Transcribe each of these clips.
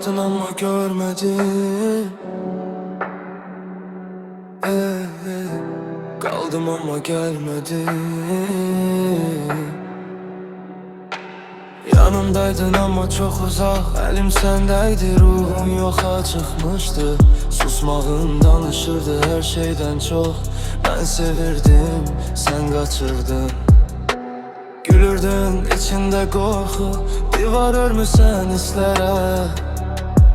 Yanımdaydın ama görmedim. Kaldım ama gelmedim. Yanımdaydın ama çok uzak, elim sendeydi, ruhum yoxa çıkmıştı. Susmağın danışırdı her şeyden çok. Ben sevirdim, sen kaçırdın. Gülürdün içinde korku, divar örmüsən hislərə.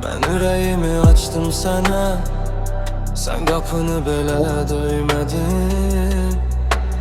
Ben yüreğimi açtım sana, sen kapını belə döymedin.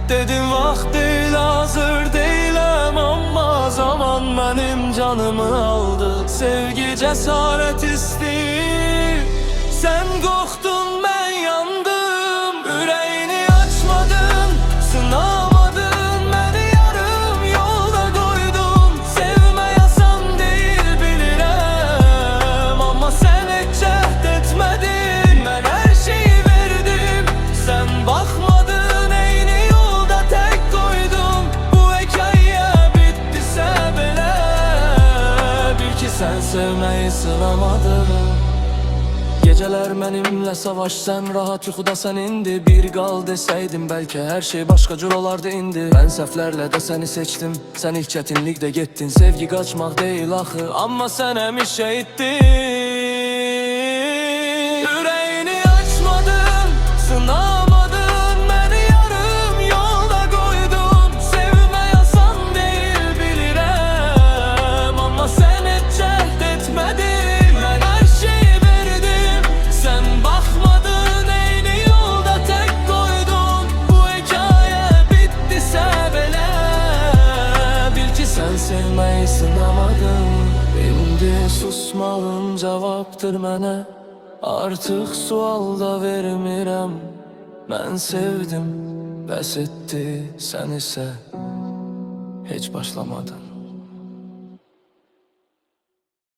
Dedim vaxt değil, hazır değilim, ama zaman benim canımı aldı. Sevgi cesaret isteyir, sen korktun ben yandım. Yüreğini açmadın, sınamadın, beni yarım yolda koydun. Sevme yasan değil bilirim, ama sen hiç cehd etmedin. Ben her şeyi verdim, sen bakmadın, eyni yolda tek koydum. Bu hikaye bittiyse bile, bil ki sen sevmeyi sınamadın. Geceler benimle savaş, sen rahat yuxuda sen indi. Bir qal deseydim belki her şey başka cür olardı indi. Ben seflerle de seni seçtim, sen ilk çetinlikte gittin. Sevgi kaçmak değil axı, amma sen emiş şehittin. Yüreğini açmadın, sınamadın, beni yarım yolda koydun. Sevme yasan değil bilirim, ama sen hiç cehd etmedin. Ben her şeyi verdim, sen bakmadın, eyni yolda tek koydun. Bu hikaye bittiyse bile, bil ki sen sevmeyi sınamadın. İndi susmağın cevaptır mənə, artıq sual da vermirəm. Mən sevdim, bəs etdi, sən isə heç başlamadın.